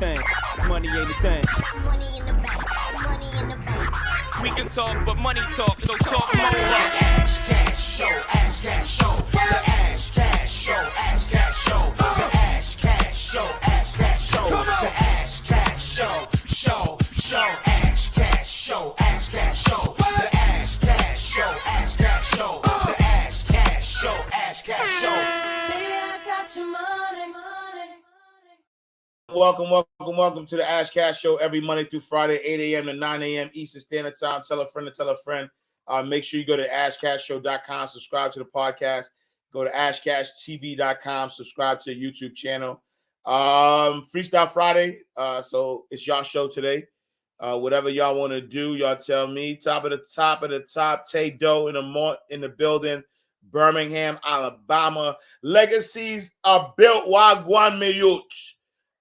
thing. Money ain't a thing. Money in the bank. Money in the bank. We can talk, but money talk, so talk more. Ash Cash Show, Ash Cash Show, the Ash Cash Show, Ash Cash Show, the Ash Cash Show, Ash Cash Show, the Ash Cash Show, show, Ash Cash Show, Ash Cash Show, the Ash Cash Show, Ash Cash Show, the Ash Cash Show, Ash Cash Show. Baby, I got your money, money. Welcome to the Ash Cash Show every Monday through Friday, 8 a.m. to 9 a.m. Eastern Standard Time. Tell a friend to tell a friend. Make sure you go to ashcashshow.com, subscribe to the podcast. Go to ashcashtv.com, subscribe to the YouTube channel. Freestyle Friday, so it's y'all show today. Whatever y'all want to do, y'all tell me. Top of the top, Tay Doe in the building. Birmingham, Alabama. Legacies are built Wagwan Mayut.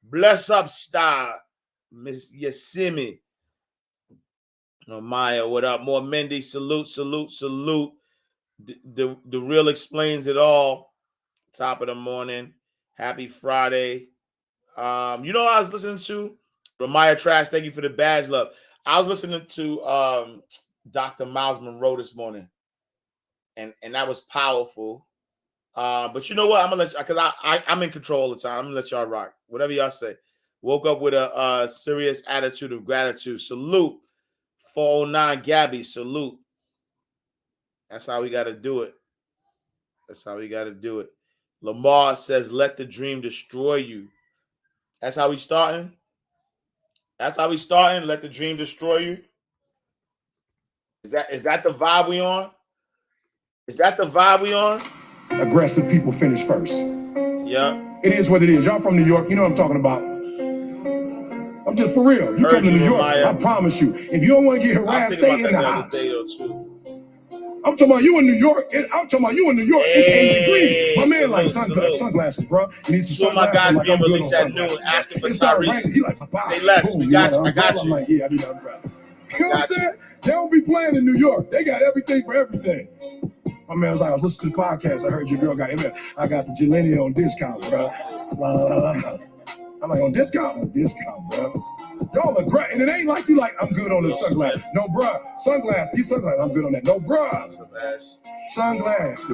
Bless up, star. Miss Yasimi. Oh, Maya, what up? More Mendy, salute. The real explains it all. Top of the morning. Happy Friday. You know what I was listening to? Ramaya Trash, thank you for the badge, love. I was listening to Dr. Miles Monroe this morning. And that was powerful. But you know what? I'm gonna let you, because I'm in control all the time. I'm gonna let y'all rock. Whatever y'all say. Woke up with a serious attitude of gratitude. Salute. 409 Gabby, salute. That's how we gotta do it. Lamar says, let the dream destroy you. That's how we starting. Let the dream destroy you. Is that the vibe we on? Aggressive people finish first. Yeah. It is what it is. Y'all from New York, you know what I'm talking about. I'm just for real. You come to New York, I promise you. If you don't want to get harassed, stay in the house. I'm talking about you in New York. It's 80 degrees. My man like sunglasses, bro. You need some my guys like, being released at noon, asking for Tyrese. He like, say less. Boom, we got you. know, I got I'm you. like, yeah, I need umbrella. You know what I'm saying? They don't be playing in New York. They got everything for everything. My man was like, I was listening to the podcast. I heard your girl got it. I got the Jelenia on discount, bro. I'm like, on discount, bro. Y'all are great. And it ain't like you like, I'm good on the sunglasses. No, bro. These sunglasses, I'm good on that. No, bro. Sunglasses.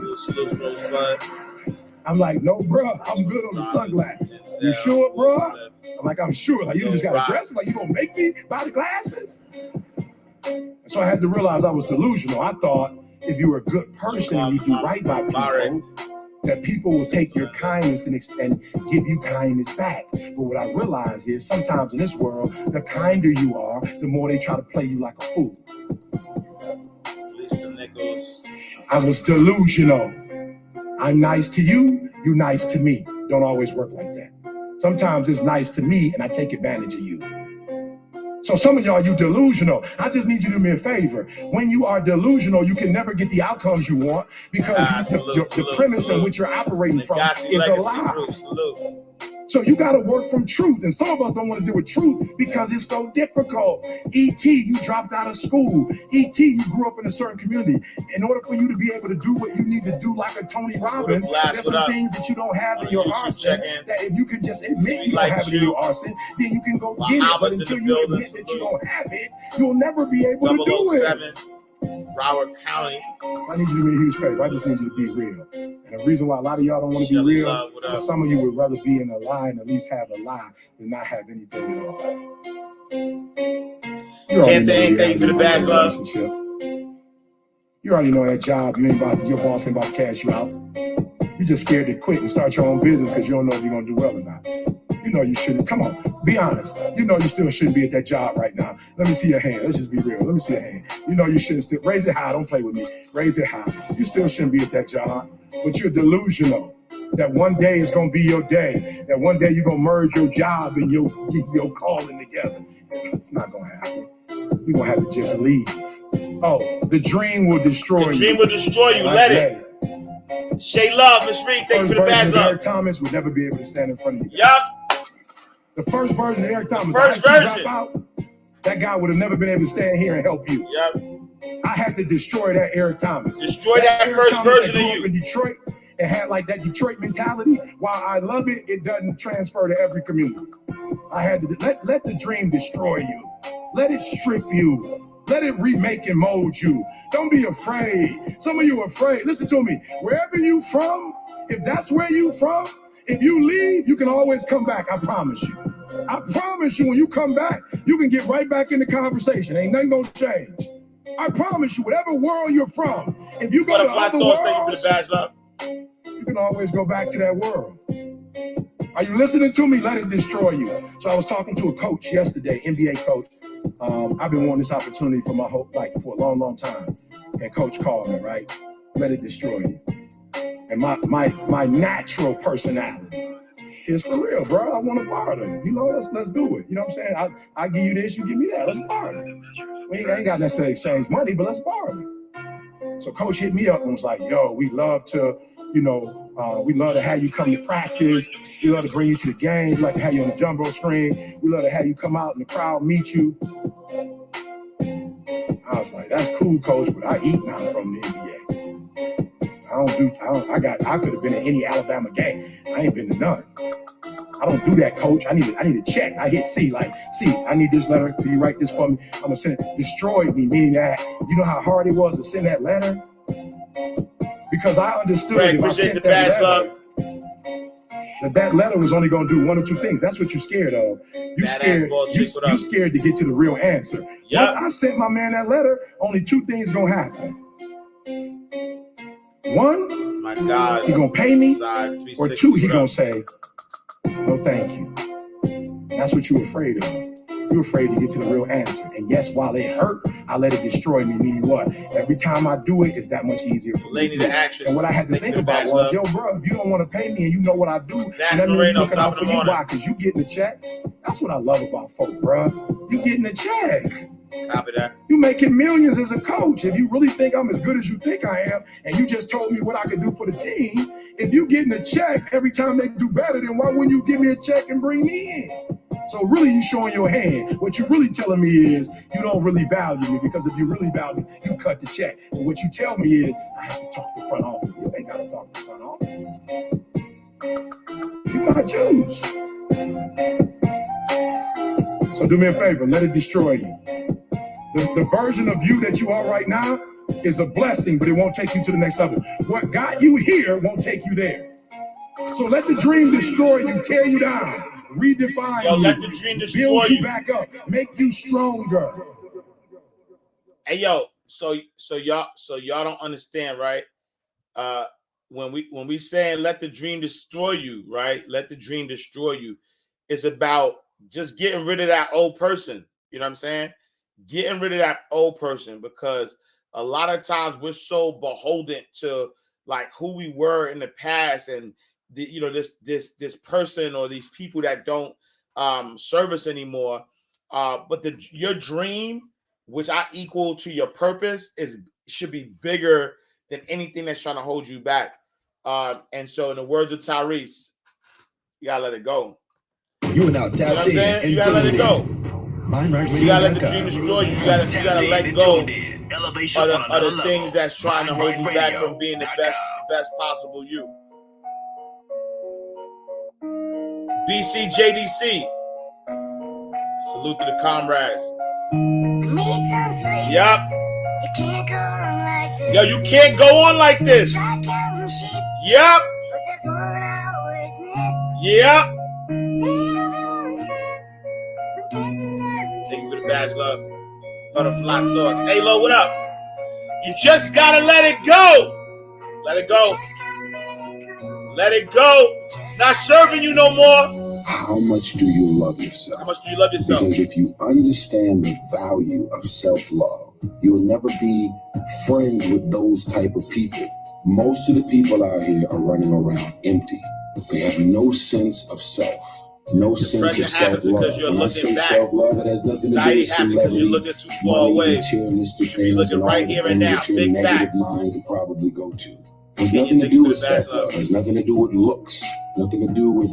I'm like, no, bro. I'm good on the sunglasses. You sure, bro? I'm like, I'm sure. Like, you just got aggressive. Like, you gonna make me buy the glasses? So I had to realize I was delusional. I thought if you were a good person and you do right by people, that people will take your kindness and give you kindness back. But what I realized is sometimes in this world, the kinder you are, the more they try to play you like a fool. I was delusional. I'm nice to you, you nice to me. Don't always work like that. Sometimes it's nice to me and I take advantage of you. So some of y'all, you delusional. I just need you to do me a favor. When you are delusional, you can never get the outcomes you want because the premise in which you're operating from is a lie. So you got to work from truth. And some of us don't want to deal with truth because it's so difficult. E.T., you dropped out of school. E.T., you grew up in a certain community. In order for you to be able to do what you need to do like a Tony Robbins, there's some things that you don't have in your arsenal that if you can just admit you don't have it in your arsenal, then you can go get it. But until you admit that you don't have it, you'll never be able to do it. Broward County. I need you to be a huge favor. I just need you to be real. And the reason why a lot of y'all don't want to be real is some of you would rather be in a lie and at least have a lie than not have anything at all. Thank you for the badge, love. You already know that job. Your boss ain't about to cash you out. You're just scared to quit and start your own business because you don't know if you're going to do well or not. You know you shouldn't. Come on, be honest. You know you still shouldn't be at that job right now. Let me see your hand. Let's just be real. Let me see your hand. You know you shouldn't still. Raise it high. Don't play with me. Raise it high. You still shouldn't be at that job. But you're delusional that one day is going to be your day. That one day you're going to merge your job and your calling together. It's not going to happen. You're going to have to just leave. Oh, the dream will destroy you. Let it. Shay Love, Miss Reed, thank you for the badge, love. Eric Thomas would never be able to stand in front of you. Yup. The first version of Eric Thomas. That guy would have never been able to stand here and help you. Yep. I had to destroy that Eric Thomas. Destroy that first version of you. In Detroit and had like that Detroit mentality, while I love it, it doesn't transfer to every community. I had to let the dream destroy you. Let it strip you. Let it remake and mold you. Don't be afraid. Some of you are afraid. Listen to me. Wherever you from, if that's where you from, if you leave, you can always come back. I promise you. I promise you, when you come back, you can get right back in the conversation. Ain't nothing gonna change. I promise you, whatever world you're from, if you go to Butterfly other thoughts, thank you for worlds, the badge love. you can always go back to that world. Are you listening to me? Let it destroy you. So I was talking to a coach yesterday, NBA coach. I've been wanting this opportunity for for a long, long time. And coach called me, right? Let it destroy you. And my natural personality is for real, bro. I want to borrow them. You know, let's do it. You know what I'm saying? I give you this, you give me that. Let's borrow them. We ain't got necessarily exchange money, but let's borrow it. So coach hit me up and was like, yo, we love to, we love to have you come to practice. We love to bring you to the games. We like to have you on the jumbo screen. We love to have you come out and the crowd meet you. I was like, that's cool, coach, but I eat now from the NBA. I could have been in any Alabama game. I ain't been to none. I don't do that, coach. I need to check. I hit C, I need this letter. Can you write this for me? I'm gonna send it. Destroyed me, meaning that, you know how hard it was to send that letter? Because I understood Greg, if I appreciate sent the that badge, letter, love. that letter was only gonna do one or two things. That's what you're scared of. You scared to get to the real answer. Yep. Once I sent my man that letter, only two things gonna happen. One, My God. he gonna pay me, or two, he gonna up. say, no thank you. That's what you're afraid of. You're afraid to get to the real answer. And yes, while it hurt, I let it destroy me. Meaning what? Every time I do it, it's that much easier for me. Lady the actress. And what I had to think about was, yo, bro, if you don't want to pay me and you know what I do, That's that means Moreno, you're looking top out of for the you. morning. Why? Because you getting a check. That's what I love about folk, bro. You getting a check. Copy that. You making millions as a coach. If you really think I'm as good as you think I am, and you just told me what I could do for the team, if you getting a check every time they do better, then why wouldn't you give me a check and bring me in? So really, you showing your hand. What you're really telling me is you don't really value me, because if you really value me, you cut the check. And what you tell me is I have to talk to the front office. You ain't got to talk to the front office. You got to choose. So do me a favor, let it destroy you. The version of you that you are right now is a blessing, but it won't take you to the next level. What got you here won't take you there. So let the dream destroy you, tear you down, redefine you, let the dream destroy build you. you back up, make you stronger. Hey, yo, so y'all don't understand, right? When we saying let the dream destroy you, right? Let the dream destroy you. It's about just getting rid of that old person. You know what I'm saying? Getting rid of that old person, because a lot of times we're so beholden to like who we were in the past, and this person or these people that don't serve us anymore. But your dream, which I equal to your purpose, should be bigger than anything that's trying to hold you back. And so, in the words of Tyrese, you gotta let it go. You are now tapped in and you gotta let it go. You gotta let the dream destroy you. You gotta let go of the things that's trying to hold you back from being the best possible you. BCJDC. Salute to the comrades. Need some sleep. Yup. You can't go on like this. Yo, you can't go on like this. Try counting sheep, Yup. but there's one I always miss. Yup. Everyone said, I'm getting there. Thank you for the badge, love. Butterfly thoughts. Hey, Lo, what up? You just gotta let it go. Let it go. Let it go. It's not serving you no more. How much do you love yourself? How much do you love yourself? Because if you understand the value of self-love, you'll never be friends with those type of people. Most of the people out here are running around empty. They have no sense of self, no sense of self-love. When I say self-love, it has nothing to do with celebrity, money, materialistic things, and all the things that your negative mind could probably go to. There's nothing to do with self-love. There's nothing to do with looks, nothing to do with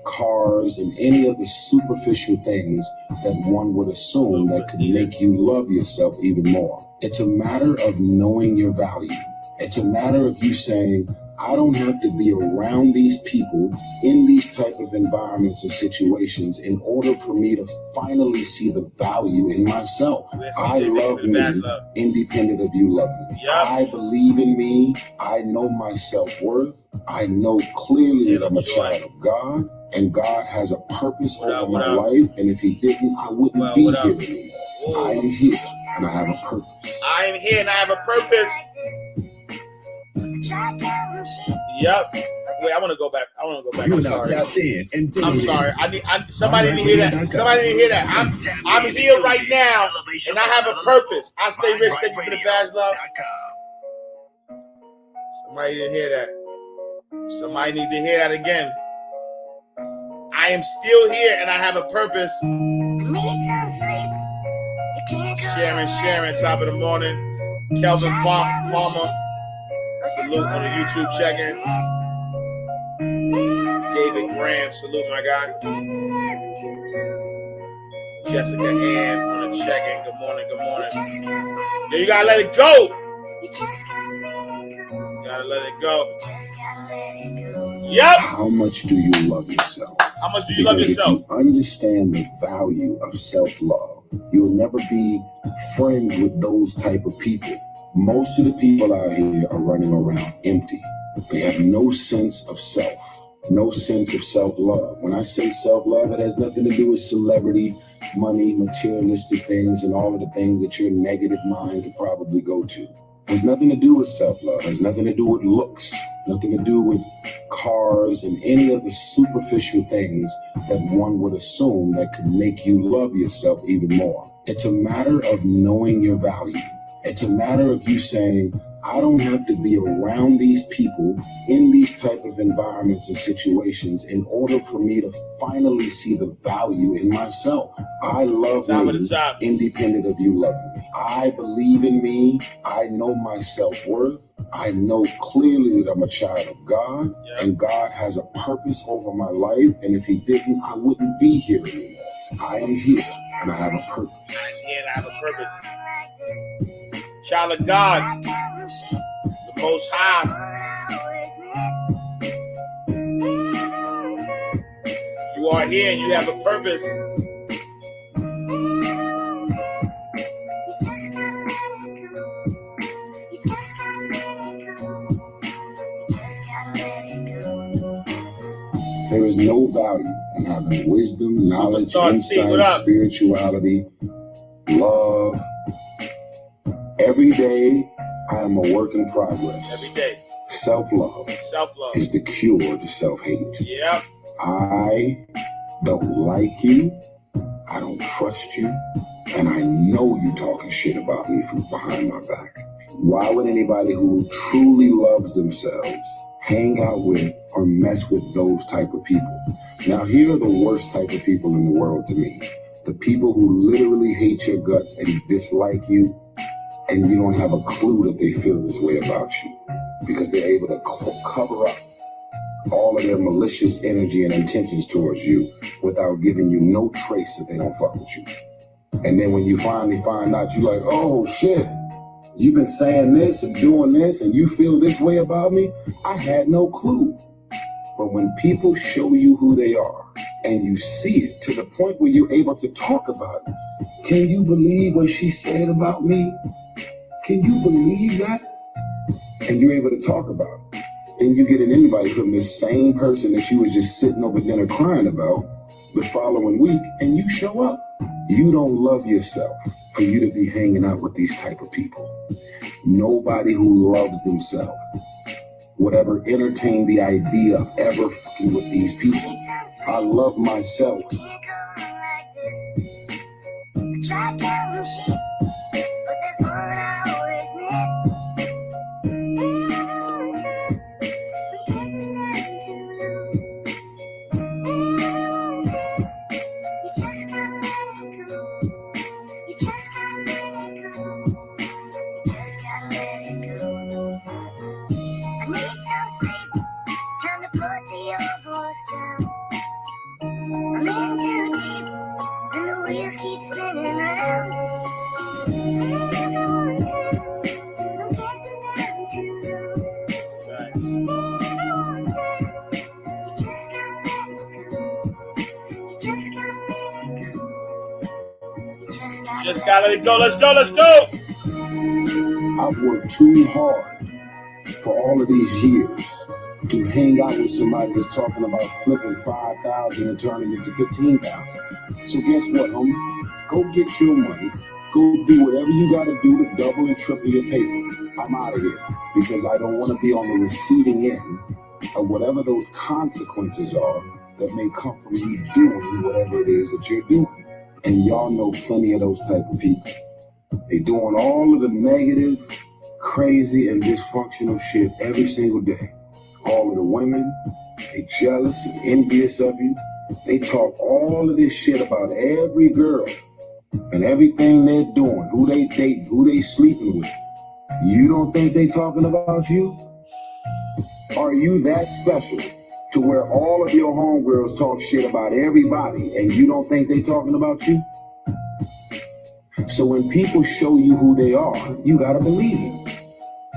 cars and any of the superficial things that one would assume that could make you love yourself even more. It's a matter of knowing your value. It's a matter of you saying, I don't have to be around these people in these type of environments and situations in order for me to finally see the value in myself. I love me independent of you loving me. Yep. I believe in me. I know my self-worth. I know clearly that I'm a child of God, and God has a purpose over my life. And if he didn't, I wouldn't be here anymore. I am here and I have a purpose. I am here and I have a purpose. Yep. Wait, I want to go back. You're I'm now sorry. tapped in and I'm sorry. Somebody didn't hear that. Somebody didn't hear that. I'm here right now, and I have a purpose. I stay rich. Thank you for the badge, love. Somebody didn't hear that. Somebody need to hear that again. I am still here, and I have a purpose. Sharon, top of the morning. Kelvin Palmer. Salute on the YouTube check-in. David Graham, salute my guy. Jessica Ann on the check-in. Good morning. Yo, you gotta let it go. Gotta let it go. Yep. How much do you love yourself? How much do you love yourself? If you understand the value of self-love, you'll never be friends with those type of people. Most of the people out here are running around empty. They have no sense of self, no sense of self-love. When I say self-love, it has nothing to do with celebrity, money, materialistic things, and all of the things that your negative mind could probably go to. It has nothing to do with self-love. It has nothing to do with looks, nothing to do with cars and any of the superficial things that one would assume that could make you love yourself even more. It's a matter of knowing your value. It's a matter of you saying, I don't have to be around these people in these type of environments and situations in order for me to finally see the value in myself. I love me independent of you loving me. I believe in me. I know my self-worth. I know clearly that I'm a child of God, and God has a purpose over my life. And if he didn't, I wouldn't be here anymore. I am here and I have a purpose. I'm here and I have a purpose. Child of God, the Most High. You are here and you have a purpose. There is no value in having wisdom, knowledge, insight, spirituality, love. Every day, I am a work in progress. Every day. Self-love is the cure to self-hate. Yep. I don't like you. I don't trust you. And I know you talking shit about me from behind my back. Why would anybody who truly loves themselves hang out with or mess with those type of people? Now, here are the worst type of people in the world to me. The people who literally hate your guts and dislike you, and you don't have a clue that they feel this way about you because they're able to cover up all of their malicious energy and intentions towards you without giving you no trace that they don't fuck with you. And then when you finally find out, you're like, oh shit, you've been saying this and doing this and you feel this way about me? I had no clue. But when people show you who they are and you see it to the point where you're able to talk about it, can you believe what she said about me? Can you believe that? And you're able to talk about it. Then you get an invite from this same person that you was just sitting over dinner crying about the following week, and you show up. You don't love yourself for you to be hanging out with these type of people. Nobody who loves themselves would ever entertain the idea of ever fucking with these people. I love myself. I'm in too deep, and the wheels keep spinning round. I'm getting down too low. Just gotta let it go. Let's go. Let's go. I've worked too hard for all of these years to hang out with somebody that's talking about flipping 5,000 and turning it to 15,000. So guess what, homie? Go get your money. Go do whatever you gotta do to double and triple your paper. I'm out of here because I don't want to be on the receiving end of whatever those consequences are that may come from you doing whatever it is that you're doing. And y'all know plenty of those type of people. They doing all of the negative, crazy, and dysfunctional shit every single day. All of the women, they jealous and envious of you. They talk all of this shit about every girl and everything they're doing, who they date, who they sleeping with. You don't think they talking about you? Are you that special to where all of your homegirls talk shit about everybody and you don't think they talking about you? So when people show you who they are, you gotta believe it.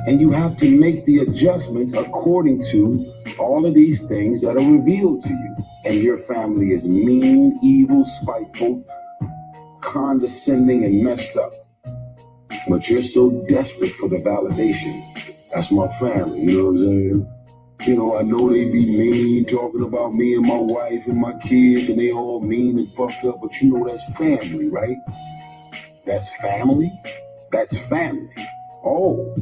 And you have to make the adjustments according to all of these things that are revealed to you. And your family is mean, evil, spiteful, condescending, and messed up. But you're so desperate for the validation. That's my family, you know what I'm saying? You know, I know they be mean, talking about me and my wife and my kids, and they all mean and fucked up, but you know that's family, right? That's family? That's family. Oh,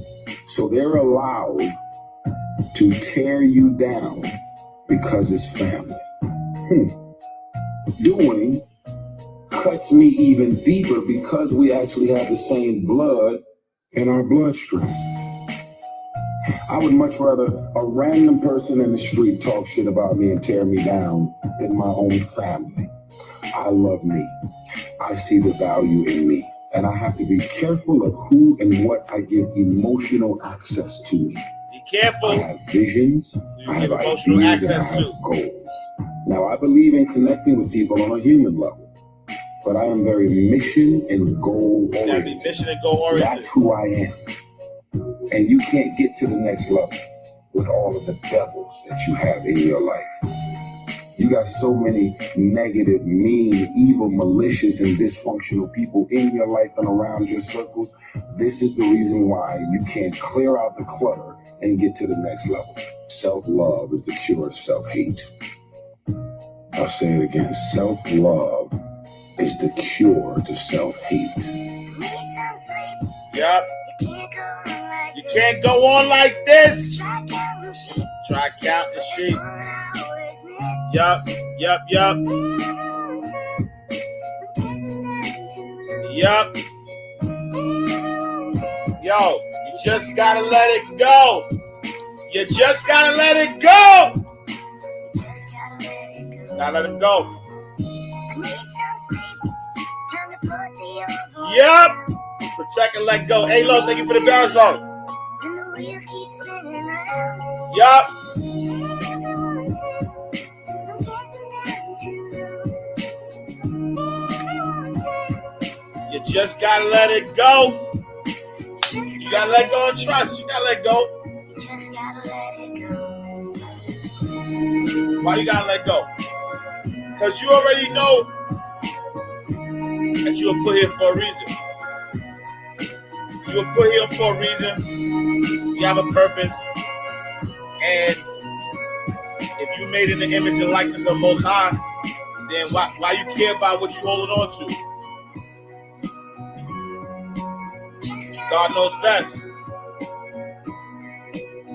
so they're allowed to tear you down because it's family. Doing cuts me even deeper because we actually have the same blood in our bloodstream. I would much rather a random person in the street talk shit about me and tear me down than my own family. I love me. I see the value in me. And I have to be careful of who and what I give emotional access to me. Be careful. I have visions. You I have give emotional ideas, access I have to. goals. Now, I believe in connecting with people on a human level, but I am very mission and goal You gotta be oriented. mission and goal oriented. That's who I am. And you can't get to the next level with all of the devils that you have in your life. You got so many negative, mean, evil, malicious, and dysfunctional people in your life and around your circles. This is the reason why you can't clear out the clutter and get to the next level. Self-love is the cure to self-hate. I'll say it again. Self-love is the cure to self-hate. Yep. You can't go on like this. Try counting sheep. Yup. Yup. Yup. Yup. Yo, you just gotta let it go. You just gotta let it go. Gotta let him go. Yup. Protect and let go. Hey, Lo, thank you for the balance, Lo. Yup. You just gotta let it go. You gotta let go and trust. You gotta let go. Why you gotta let go? Because you already know that you were put here for a reason. You were put here for a reason. You have a purpose. And if you made in the image and likeness of the Most High, then why you care about what you're holding on to? God knows best.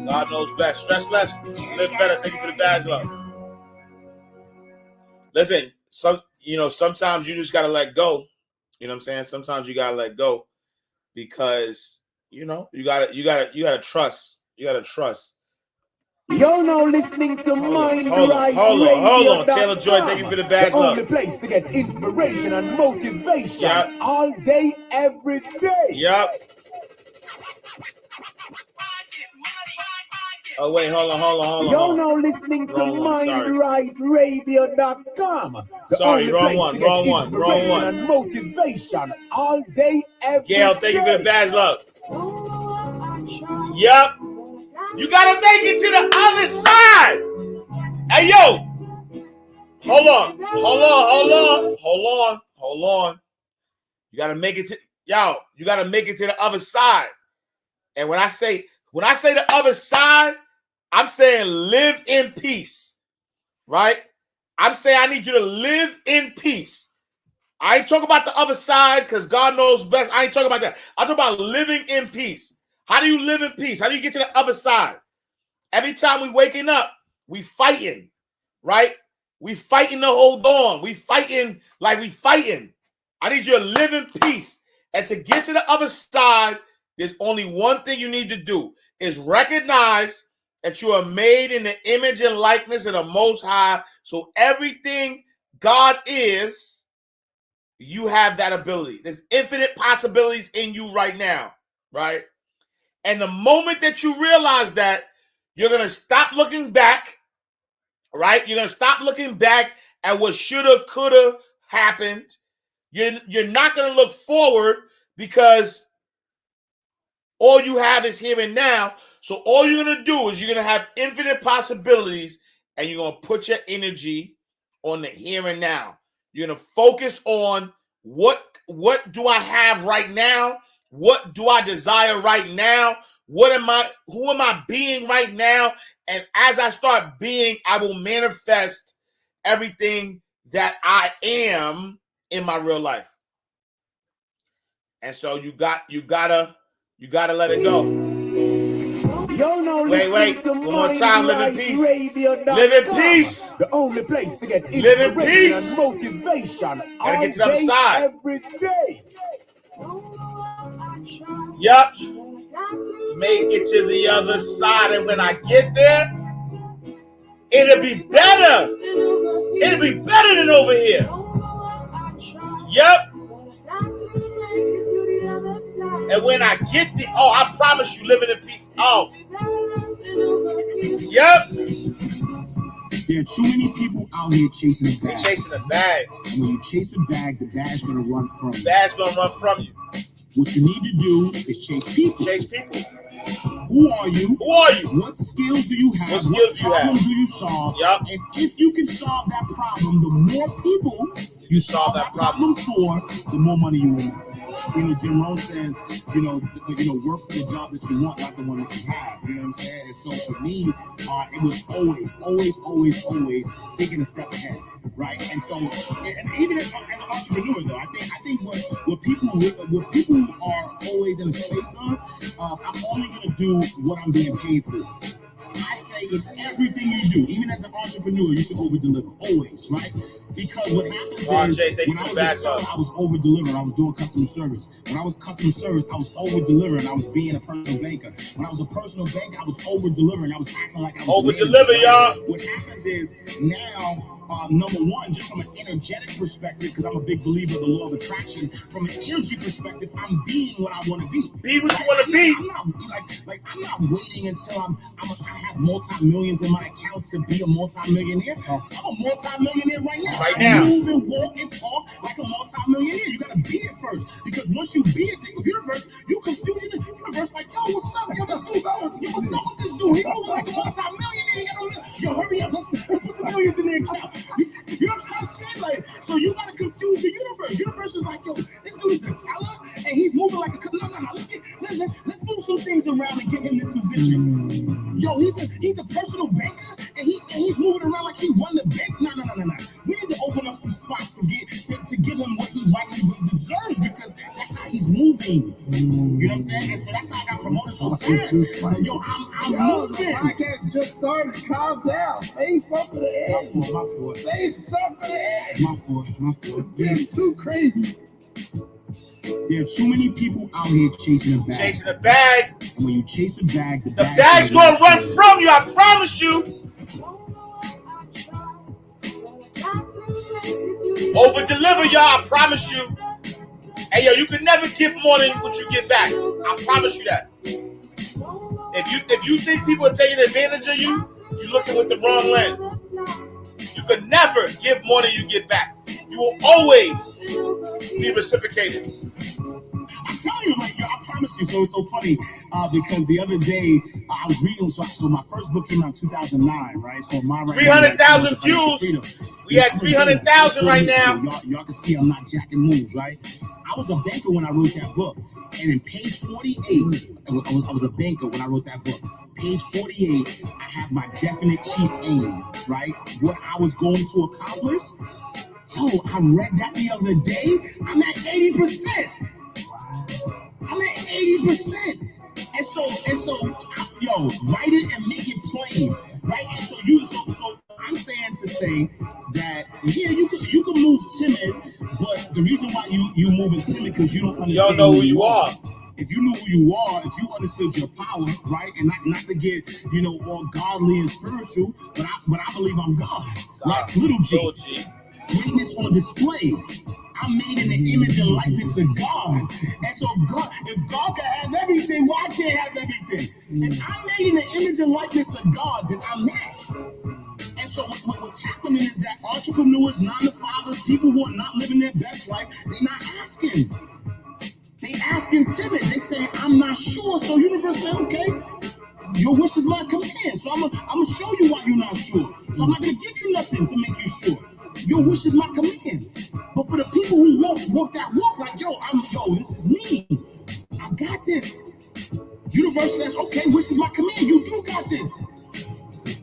God knows best. Stress less, live better. Thank you for the badge, love. Listen, sometimes you just gotta let go. You know what I'm saying? Sometimes you gotta let go because you gotta trust. You gotta trust. You're now listening to Mind Right Hold on. Radio. Taylor Joy, thank you for the badge, the love. only place to get inspiration and motivation. Yep. All day, every day. Yep. Oh wait, hold on. You're now listening to MindRightRadio.com. Sorry, wrong one. And motivation all day, every Gail, thank you for the badge, love. Yep. You gotta make it to the other side. Hey, yo. Hold on. You got to make it to you got to make it to the other side. And when I say the other side, I'm saying live in peace, right? I'm saying I need you to live in peace. I ain't talking about the other side because God knows best. I ain't talking about that. I'm talking about living in peace. How do you live in peace? How do you get to the other side? Every time we waking up, we fighting, right? We fighting to hold on. We fighting like we fighting. I need you to live in peace. And to get to the other side, there's only one thing you need to do is recognize that you are made in the image and likeness of the Most High. So everything God is, you have that ability. There's infinite possibilities in you right now, right? And the moment that you realize that, you're going to stop looking back, right? You're going to stop looking back at what shoulda, coulda happened. You're not going to look forward because all you have is here and now. So all you're going to do is you're going to have infinite possibilities, and you're going to put your energy on the here and now. You're going to focus on what do I have right now? What do I desire right now? Who am I being right now? And as I start being, I will manifest everything that I am in my real life. And so you gotta let it go. Wait. One more time. Live in peace. Live in peace. The only place to get live in peace and motivation. Gotta get to the other side. Every day. Yup. Make it to the other side. And when I get there, it'll be better. It'll be better than over here. Yup. And when I get there, I promise you, living in peace. Yup. There are too many people out here chasing a bag. They're chasing a bag. And when you chase a bag, the bag's gonna run from you. Bag's gonna run from you. What you need to do is chase people. Chase people. Who are you? Who are you? What skills do you have? What skills do you have? What problem do you solve? Yep. And if you can solve that problem, the more people you solve that problem for, the more money you will make. You know, Jim Rohn says, work for the job that you want, not the one that you have. You know what I'm saying? And so for me, it was always thinking a step ahead, right? And so, and even as an entrepreneur, though, I think what people are always in a space of, I'm only gonna do what I'm being paid for. I say in everything you do, even as an entrepreneur, you should over-deliver, always, right? Because what happens is, when I was a seller, I was over-delivering. I was doing customer service. When I was customer service, I was over-delivering. I was being a personal banker. When I was a personal banker, I was over-delivering. I was acting like I was over-deliver, y'all. What happens is, now, number one, just from an energetic perspective, because I'm a big believer in the law of attraction, from an energy perspective, I'm being what I want to be. Be what you want to be. I'm not waiting until I have multi-millions in my account to be a multi-millionaire. I'm a multi-millionaire right now. Right now. Move and walk and talk like a multi-millionaire. You gotta be it first, because once you be it, the universe, you confuse the universe like, yo, what's up? Yo, what's up with this dude? He moving like a multi-millionaire. Yo, hurry up. Let's put some millions in the account. You know what I'm saying? Like, so you gotta confuse the universe. Universe is like, yo, this dude is a teller, and he's moving like a no. Let's move some things around and get him this position. Yo, he's a personal banker, and he's moving around like he won the bank. No. We need to open up some spots to give him what he rightly deserves, because that's how he's moving. You know what I'm saying? And so that's how I got promoted so fast. Yo, I'm moving. The podcast just started. Calm down. Save something for the end. My fault. Save something for the end. My fault. It's getting too crazy. There are too many people out here chasing a bag. Chasing a bag. And when you chase a bag, the bag's gonna run from you. I promise you. Over deliver, y'all. I promise you. Hey, yo, you can never give more than what you get back. I promise you that. If you think people are taking advantage of you, you're looking with the wrong lens. You can never give more than you get back. You will always be reciprocated. I'm telling you, like, yo, I promise promise you. So it's so funny because the other day I was reading. So my first book came out in 2009, right? It's called My Right. 300,000 views. We had 300,000 right now. Y'all can see I'm not jacking moves, right? I was a banker when I wrote that book. And in page 48, I was a banker when I wrote that book. Page 48, I have my definite chief aim, right? What I was going to accomplish. Yo, I read that the other day. I'm at 80%. I'm at 80%. And so, yo, write it and make it plain, right? And so I'm saying to say that yeah, you can move timid, but the reason why you moving timid because you don't understand. Y'all know who you are. If you knew who you are, if you understood your power, right, and not to get all godly and spiritual, but I believe I'm God, right? Little G. Greatness on display. I'm made in the image and likeness of God. And so if God can have everything, why can't I have everything? If I'm made in the image and likeness of God, then I'm that. And so what's happening is that entrepreneurs, 9-to-5ers, people who are not living their best life, they're not asking. They asking timid. They say, I'm not sure. So universe said, okay, your wish is my command. So I'm gonna show you why you're not sure. So I'm not gonna give you nothing to make you sure. Your wish is my command. But for the people who walk that walk, like, yo, this is me. I got this. Universe says, okay, wish is my command. You do got this.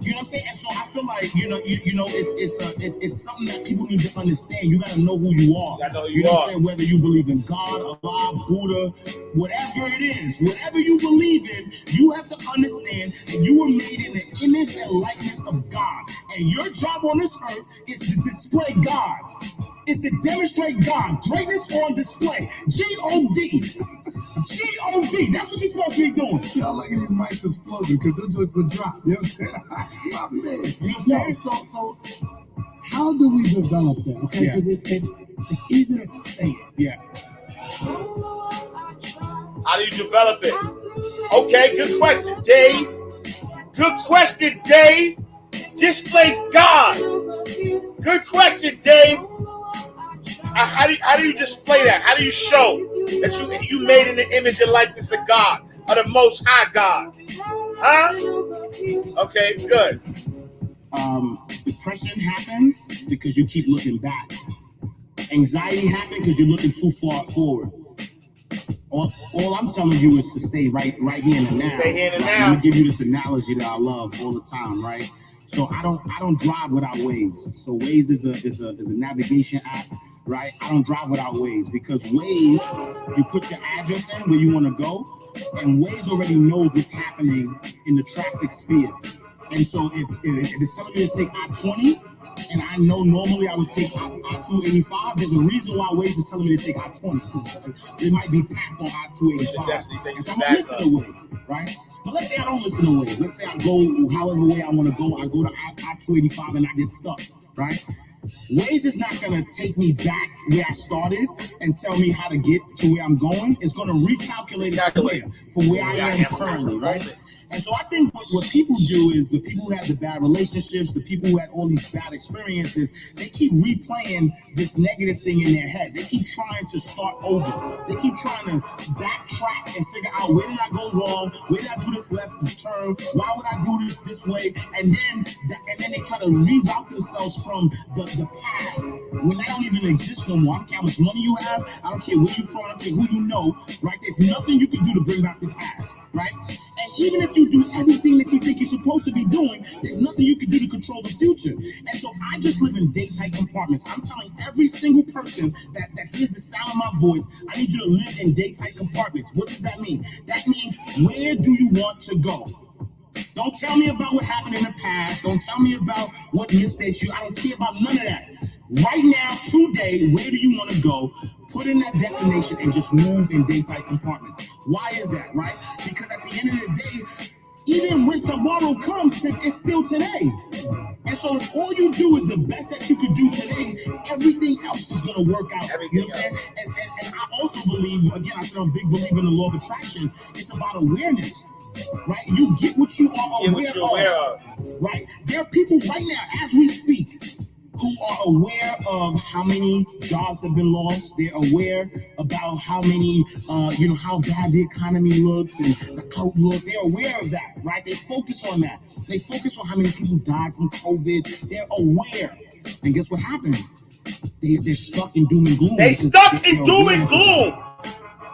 You know what I'm saying? And so I feel like, it's something that people need to understand. You gotta know who you are. You know what I'm saying? Whether you believe in God, Allah, Buddha, whatever it is, whatever you believe in, you have to understand that you were made in the image and likeness of God. And your job on this earth is to display God. It's to demonstrate God. Greatness on display. G-O-D. G-O-D. That's what you're supposed to be doing. Y'all look at these mics is floating because them joints would drop. You know what I'm saying? My man. You know what I'm saying? So how do we develop that? Okay, because it's easy to say it. Yeah. How do you develop it? Okay, good question, Dave. Good question, Dave. Display God. Good question, Dave. How do you display that? How do you show that you made in the image and likeness of God, of the Most High God? Huh? Okay, good. Depression happens because you keep looking back. Anxiety happens because you're looking too far forward. All I'm telling you is to stay right here and now. Stay here and now. I'm gonna give you this analogy that I love all the time, right? So I don't drive without Waze. So Waze is a navigation app. Right? I don't drive without Waze because Waze, you put your address in where you want to go, and Waze already knows what's happening in the traffic sphere. And so if it's telling me to take I-20, and I know normally I would take I-285, there's a reason why Waze is telling me to take I-20 because it might be packed on I-285. And so I'm going to listen to Waze, right? But let's say I don't listen to Waze. Let's say I go however way I want to go. I go to I-285 and I get stuck, right? Waze is not going to take me back where I started and tell me how to get to where I'm going. It's going to recalculate it from where I am currently, right? And so I think what people do is the people who have the bad relationships, the people who had all these bad experiences, they keep replaying this negative thing in their head. They keep trying to start over. They keep trying to backtrack and figure out, where did I go wrong? Where did I do this left turn? Why would I do this way? And then they try to reroute themselves from the past when they don't even exist no more. I don't care how much money you have. I don't care where you're from. I don't care who you know, right? There's nothing you can do to bring back the past, right? And even if you do everything that you think you're supposed to be doing, there's nothing you can do to control the future. And so I just live in day-tight compartments. I'm telling every single person that hears the sound of my voice, I need you to live in day-tight compartments. What does that mean? That means, where do you want to go? Don't tell me about what happened in the past. Don't tell me about what mistakes I don't care about none of that. Right now, today, where do you want to go? Put in that destination and just move in day-tight compartments. Why is that, right? Because at the end of the day, even when tomorrow comes, it's still today. And so if all you do is the best that you could do today, everything else is going to work out. You know what I'm saying? And I also believe, again, I said I'm a big believer in the law of attraction. It's about awareness. Right? You get what you are aware of. Right? There are people right now, as we speak, who are aware of how many jobs have been lost. They're aware about how many, how bad the economy looks and the outlook. They're aware of that, right? They focus on that. They focus on how many people died from COVID. They're aware. And guess what happens? They're stuck in doom and gloom. They stuck in doom and gloom.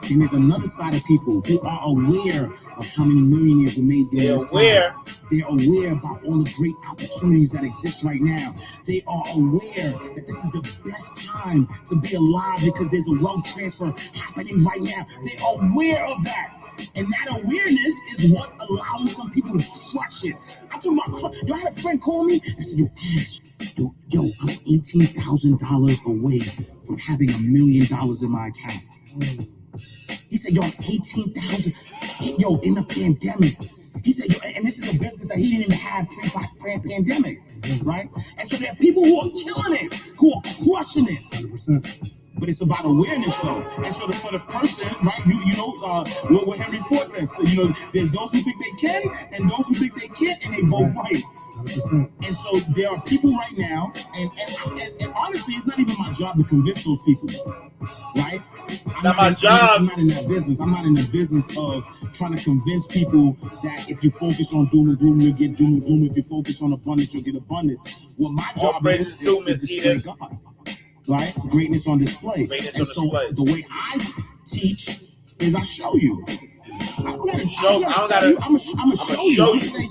And there's another side of people who are aware of how many millionaires were made during this time. They're aware about all the great opportunities that exist right now. They are aware that this is the best time to be alive because there's a wealth transfer happening right now. They're aware of that. And that awareness is what's allowing some people to crush it. I'm talking about, I had a friend call me and said, Ash, I'm $18,000 away from having $1 million in my account. He said, I'm 18,000. In the pandemic. He said, and this is a business that he didn't even have pre-pandemic, right? And so there are people who are killing it, who are crushing it. 100%. But it's about awareness, though. And so for the person, right, what Henry Ford says, so, there's those who think they can and those who think they can't, and they both right. 100%. And so there are people right now, and honestly, it's not even my job to convince those people, right? Not my job. I'm not in that business. I'm not in the business of trying to convince people that if you focus on doom and gloom, you'll get doom and gloom. If you focus on abundance, you'll get abundance. Well, my job is to display God, right? Greatness on display. The way I teach is I show you. I'm gonna show you. I'm gonna show you. I'm gonna say,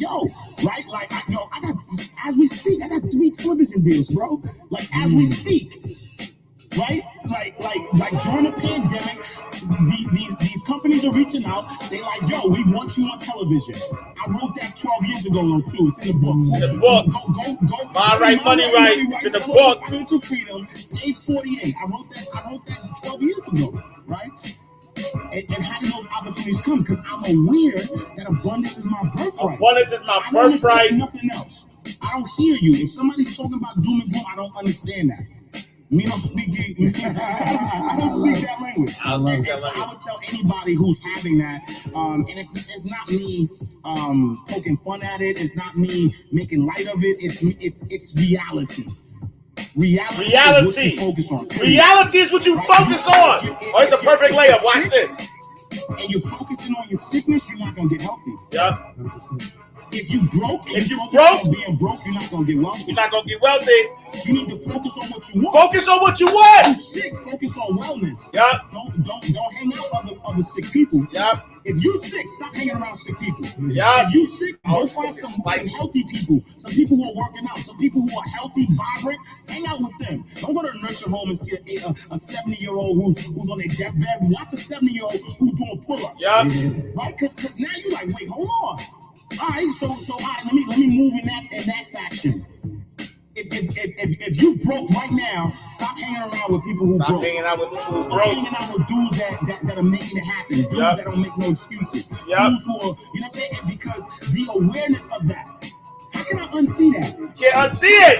right? Like, I got, as we speak, I got 3 television deals, bro. Like, as we speak. Right? Like during the pandemic, these companies are reaching out. They like, we want you on television. I wrote that 12 years ago, though, too. It's in the book. It's in the book. Go. My right, money right. It's in the book. Financial Freedom, page 48. I wrote that 12 years ago, right? And how do those opportunities come? Because I'm aware that abundance is my birthright. Abundance is my birthright. I don't nothing else. I don't hear you. If somebody's talking about doom and gloom, I don't understand that. Me don't speak it. I don't speak that language. I would tell anybody who's having that, and it's not me poking fun at it. It's not me making light of it. It's reality. Reality is what you focus on. Reality is what you focus on. It's a perfect layup. Watch this. And you're focusing on your sickness, you're not gonna get healthy. Yep. If you broke, being broke, you're not gonna get wealthy. You're not gonna get wealthy. You need to focus on what you want. Focus on what you want. If you're sick, focus on wellness. Yep. Don't hang out with other sick people. Yep. If you're sick, stop hanging around sick people. Yep. If you're sick, go find some healthy people. Some people who are working out. Some people who are healthy, vibrant. Hang out with them. Don't go to a nursing home and see a 70-year-old who's on their deathbed. Watch a 70-year-old who's doing pull-ups. Yep. Right? Because now you're like, wait, hold on. All right, so all right, let me move in that faction. If you broke right now, stop hanging around with people who broke. Stop hanging out with people who broke. Hanging out with dudes that are making it happen. Dudes that don't make no excuses. Dudes who are, you know what I'm saying? Because the awareness of that. How can I unsee that? You can't unsee it.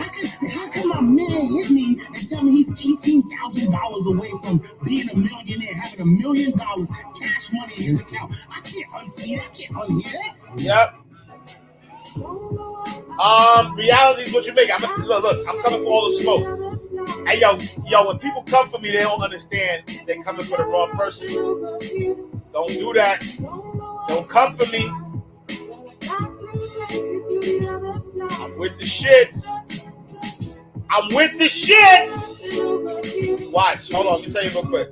How can my man hit me and tell me he's $18,000 away from being a millionaire, having $1 million cash money in his account? I can't unsee that. I can't unhear that. Yep. Reality is what you make. Look, I'm coming for all the smoke. Hey, yo, when people come for me, they don't understand they're coming for the wrong person. Don't do that. Don't come for me. I'm with the shits. Watch. Hold on. Let me tell you real quick.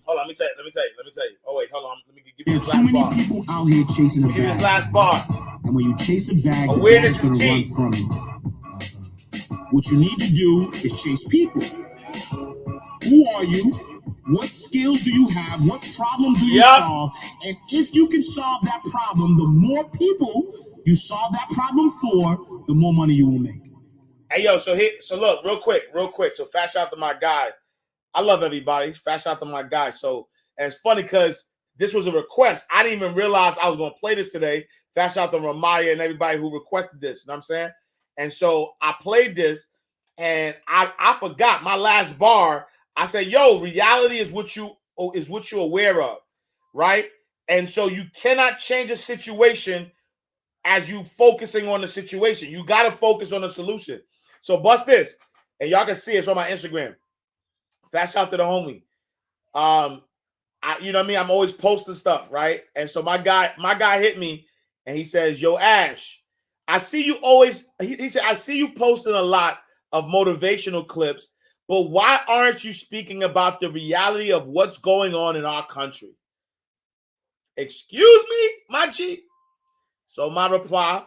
Hold on. Let me tell you. Oh, wait. Hold on. Let me give you this last bar. There's too many people out here chasing a bag. Give me this last bar. And when you chase a bag, awareness the bag's is gonna key. run from you. What you need to do is chase people. Who are you? What skills do you have? What problem do you solve? And if you can solve that problem, the more people you solve that problem for, the more money you will make. Hey, yo, so look, real quick. So fast shout out to my guy. I love everybody. Fast shout out to my guy. So, and it's funny because this was a request. I didn't even realize I was going to play this today. Fast shout out to Ramaya and everybody who requested this. You know what I'm saying? And so I played this, and I forgot my last bar. I said, yo, reality is what you're aware of, right? And so you cannot change a situation as you focusing on the situation. You got to focus on the solution. So bust this, and y'all can see it's on my Instagram. Fat shout to the homie. You know what I mean? I'm always posting stuff, right? And so my guy hit me, and he says, "Yo, Ash, I see you always." He said, "I see you posting a lot of motivational clips, but why aren't you speaking about the reality of what's going on in our country?" Excuse me, my G. So my reply,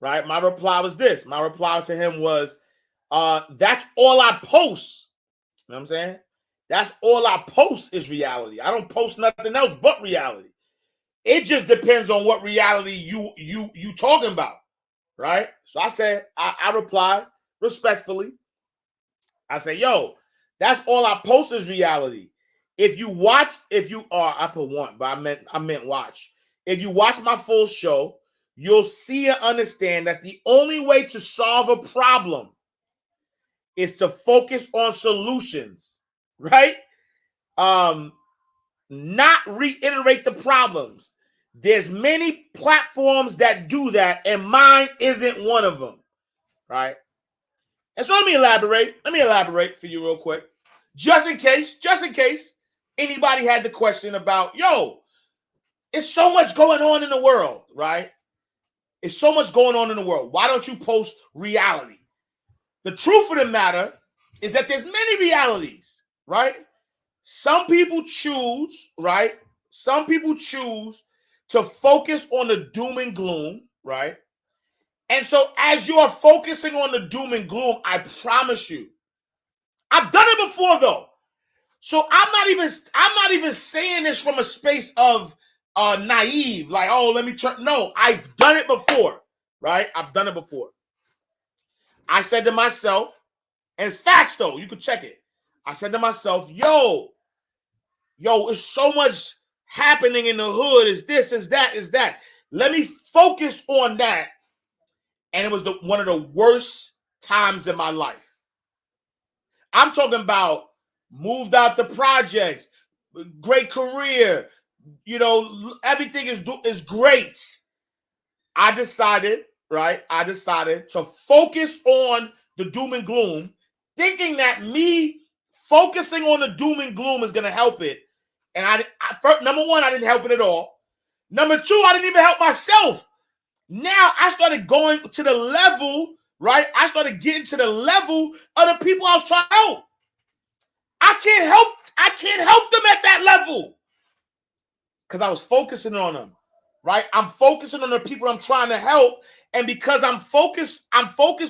right? My reply was this. My reply to him was, "That's all I post." You know what I'm saying? That's all I post is reality. I don't post nothing else but reality. It just depends on what reality you talking about, right? So I said, I replied respectfully. I say, "Yo, that's all I post is reality. If you I put want, but I meant watch. If you watch my full show, you'll see and understand that the only way to solve a problem is to focus on solutions, right? Not reiterate the problems. There's many platforms that do that, and mine isn't one of them, right?" And so let me elaborate for you real quick. Just in case anybody had the question about, yo, it's so much going on in the world, right? It's so much going on in the world. Why don't you post reality? The truth of the matter is that there's many realities, right? Some people choose, right? Some people choose to focus on the doom and gloom, right? And so as you are focusing on the doom and gloom, I promise you, I've done it before though. So I'm not even saying this from a space of naive, like, oh, let me turn. No, I've done it before, right? I've done it before. I said to myself, and it's facts though, you can check it. I said to myself, yo, it's so much happening in the hood. Is this, is that, is that. Let me focus on that. And it was one of the worst times in my life. I'm talking about moved out the projects, great career, everything is great. I decided to focus on the doom and gloom, thinking that me focusing on the doom and gloom is going to help it. And number one, I didn't help it at all. Number two, I didn't even help myself. Now I started going to the level, right? I started getting to the level of the people I was trying to help. I can't help them at that level because I was focusing on them, right? I'm focusing on the people I'm trying to help, and because I'm focused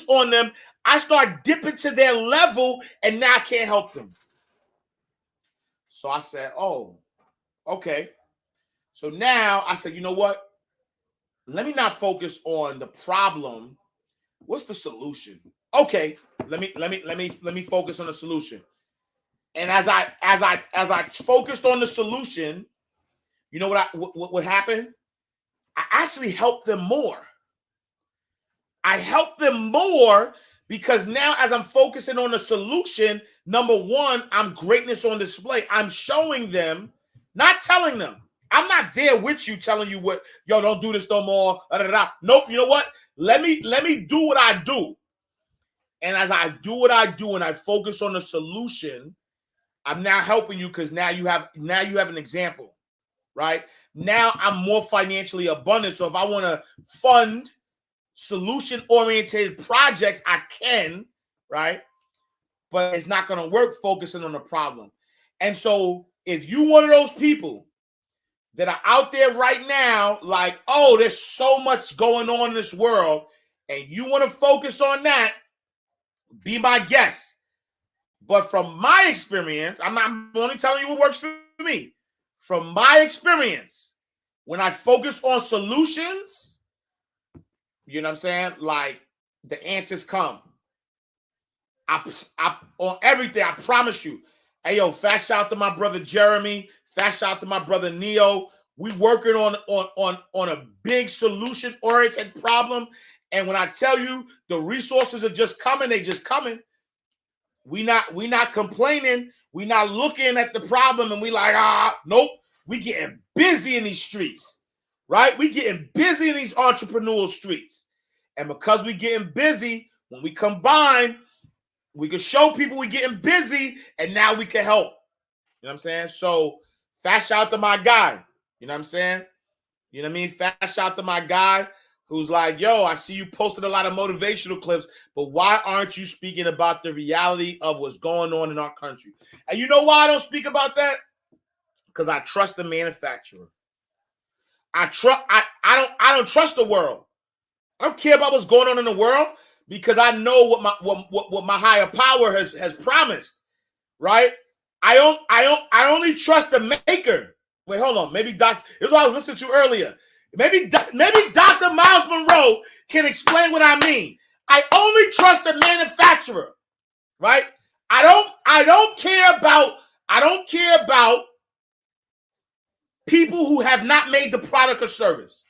on them, I start dipping to their level, and now I can't help them. So I said, "Oh, okay." So now I said, "You know what? Let me not focus on the problem. What's the solution? Okay, let me focus on the solution." And as I focused on the solution, you know what happened? I actually helped them more. I helped them more because now as I'm focusing on the solution, number one, I'm greatness on display. I'm showing them, not telling them. I'm not there with you telling you what, yo, don't do this no more. Nope, you know what? Let me do what I do. And as I do what I do and I focus on the solution, I'm now helping you because now you have an example, right? Now I'm more financially abundant. So if I want to fund solution-oriented projects, I can, right? But it's not going to work focusing on the problem. And so if you one of those people that are out there right now, like, oh, there's so much going on in this world, and you want to focus on that, be my guest. But from my experience, I'm only telling you what works for me. From my experience, when I focus on solutions, you know what I'm saying? Like, the answers come. I on everything, I promise you. Hey, yo, fat shout to my brother Jeremy. Fat shout to my brother Neo. We working on a big solution-oriented problem. And when I tell you the resources are just coming, they just coming. We not complaining. We not looking at the problem and we like, nope. We getting busy in these streets, right? We getting busy in these entrepreneurial streets. And because we getting busy, When we combine, we can show people we're getting busy, and now we can help. You know what I'm saying? So fat shout to my guy. You know what I'm saying? You know what I mean? Fat shout to my guy who's like, yo, I see you posted a lot of motivational clips, but why aren't you speaking about the reality of what's going on in our country? And you know why I don't speak about that? Because I trust the manufacturer. I don't trust the world. I don't care about what's going on in the world because I know what my higher power has promised, right? I only trust the maker. Wait, hold on. Maybe this is what I was listening to earlier. Maybe Dr. Miles Monroe can explain what I mean. I only trust the manufacturer, right? I don't care about people who have not made the product or service.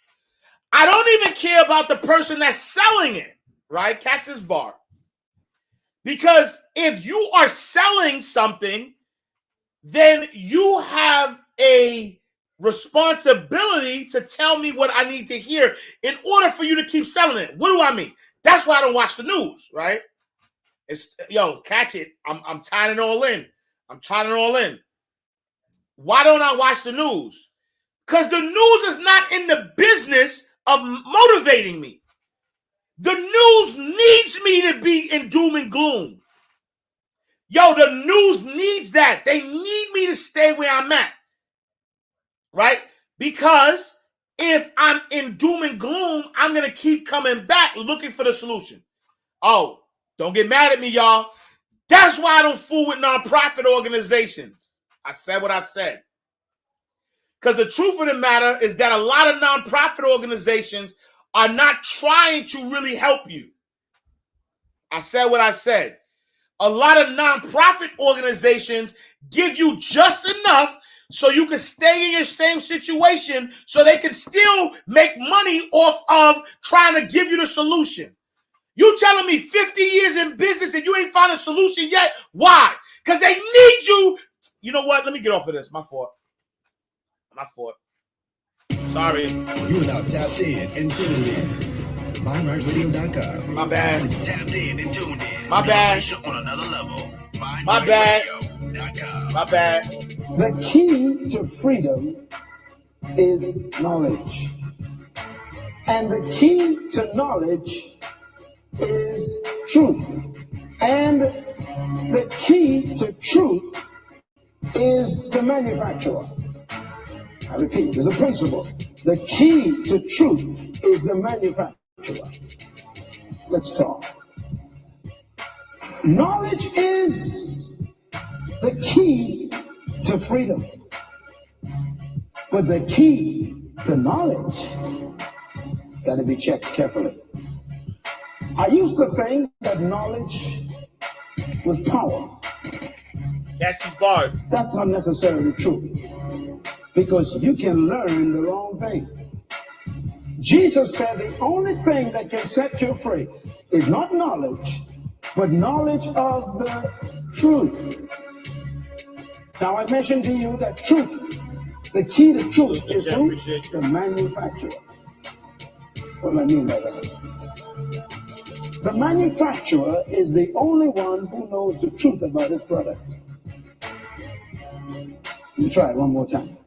I don't even care about the person that's selling it, right? Catch this bar. Because if you are selling something, then you have a responsibility to tell me what I need to hear in order for you to keep selling it. What do I mean? That's why I don't watch the news, right? Catch it. I'm tying it all in. Why don't I watch the news? Because the news is not in the business of motivating me. The news needs me to be in doom and gloom. The news needs that. They need me to stay where I'm at. Right? Because if I'm in doom and gloom, I'm going to keep coming back looking for the solution. Oh, don't get mad at me, y'all. That's why I don't fool with nonprofit organizations. I said what I said. Because the truth of the matter is that a lot of nonprofit organizations are not trying to really help you. I said what I said. A lot of nonprofit organizations give you just enough so you can stay in your same situation so they can still make money off of trying to give you the solution. You telling me 50 years in business and you ain't found a solution yet? Why? Because they need you. You know what? Let me get off of this. My fault. Sorry. You're now tapped in and tuned in. MindRightRadio.com. My bad. Tapped in and tuned in. My bad. On another level. My bad. My bad. The key to freedom is knowledge. And the key to knowledge is truth. And the key to truth is the manufacturer. I repeat, there's a principle. The key to truth is the manufacturer. Let's talk. Knowledge is the key to freedom. But the key to knowledge got to be checked carefully. I used to think that knowledge was power. That's these bars. That's not necessarily true. Because you can learn the wrong thing. Jesus said the only thing that can set you free is not knowledge, but knowledge of the truth. Now I mentioned to you that truth, the key to truth is who? The manufacturer. What do I mean by that? The manufacturer is the only one who knows the truth about his product. Let me try it one more time.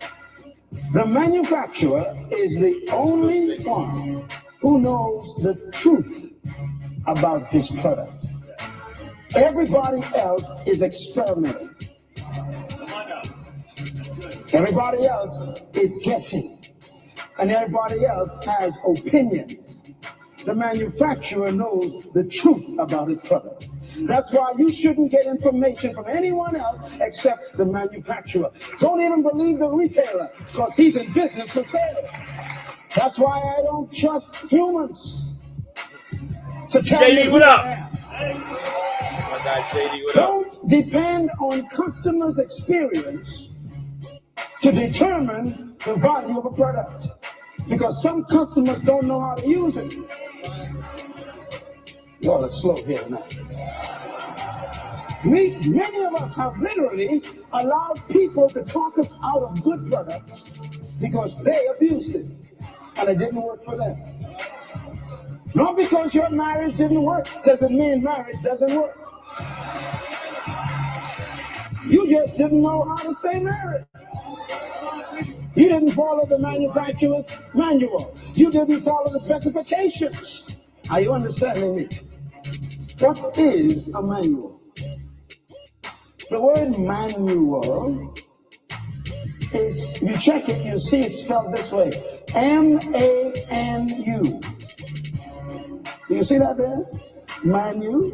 The manufacturer is the only one who knows the truth about his product. Everybody else is experimenting. Everybody else is guessing. And everybody else has opinions. The manufacturer knows the truth about his product. That's why you shouldn't get information from anyone else except the manufacturer. Don't even believe the retailer because he's in business for sales. That's why I don't trust humans. So JD, what up? My guy JD, what up? Don't depend on customers' experience to determine the value of a product because some customers don't know how to use it. Y'all are slow here tonight. Many of us have literally allowed people to talk us out of good products because they abused it and it didn't work for them. Not because your marriage didn't work doesn't mean marriage doesn't work. You just didn't know how to stay married. You didn't follow the manufacturer's manual. You didn't follow the specifications. Are you understanding me? What is a manual? The word manual is, you check it, you see it's spelled this way. M-A-N-U. Do you see that there? Manu.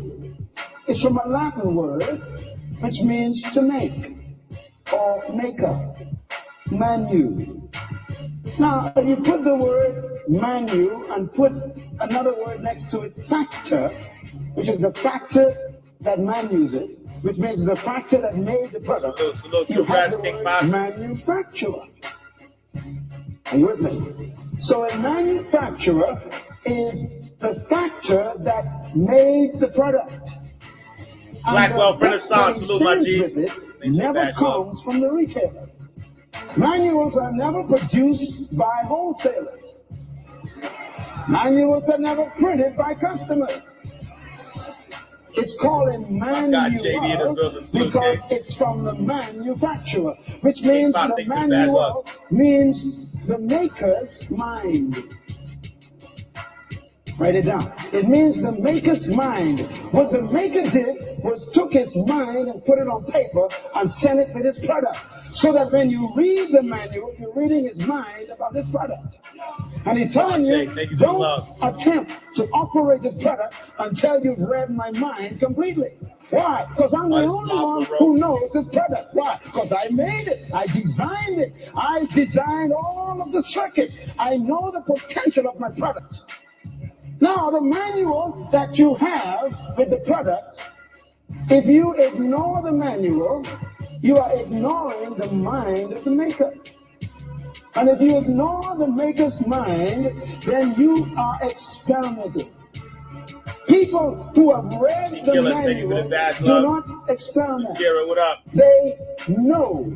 It's from a Latin word which means to make or maker. Manu. Now, if you put the word manu and put another word next to it, factor, which is the factor that manus it, which means the factor that made the product, you have the word manufacturer. Are you with me? So a manufacturer is the factor that made the product. Blackwell Renaissance, salute my G's. Never comes from the retailer. Manuals are never produced by wholesalers. Manuals are never printed by customers. It's called a manual because it's from the manufacturer, which means the manual means the maker's mind. Write it down. It means the maker's mind. What the maker did was took his mind and put it on paper and sent it with his product. So that when you read the manual, you're reading his mind about this product. And he's telling you, don't attempt to operate this product until you've read my mind completely. Why? Because I'm the only one who knows this product. Why? Because I made it. I designed it. I designed all of the circuits. I know the potential of my product. Now, the manual that you have with the product, if you ignore the manual, you are ignoring the mind of the maker. And if you ignore the maker's mind, then you are experimenting. People who have read the manual do not experiment. What up? They know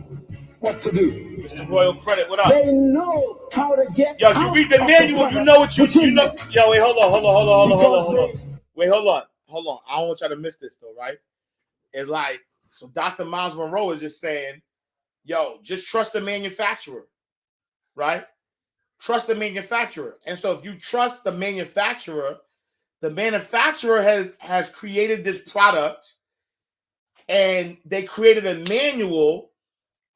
what to do. Mr. Royal Credit, what up? They know how to get Yo, you read the manual, you know what you know. Yo, wait, hold on. Wait, hold on. I don't want y'all to miss this though, right? It's like, so Dr. Miles Monroe is just saying, yo, just trust the manufacturer, right? Trust the manufacturer. And so if you trust the manufacturer has created this product and they created a manual,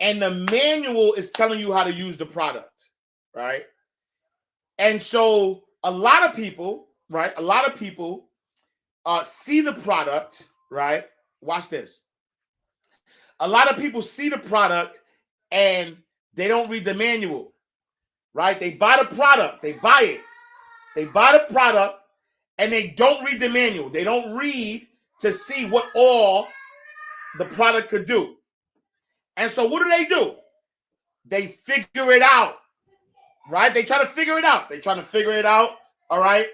and the manual is telling you how to use the product, right? And so a lot of people see the product, right? Watch this. A lot of people see the product and they don't read the manual, right? They buy the product, they buy it. They buy the product and they don't read the manual. They don't read to see what all the product could do. And so what do? They figure it out, right? They try to figure it out. All right?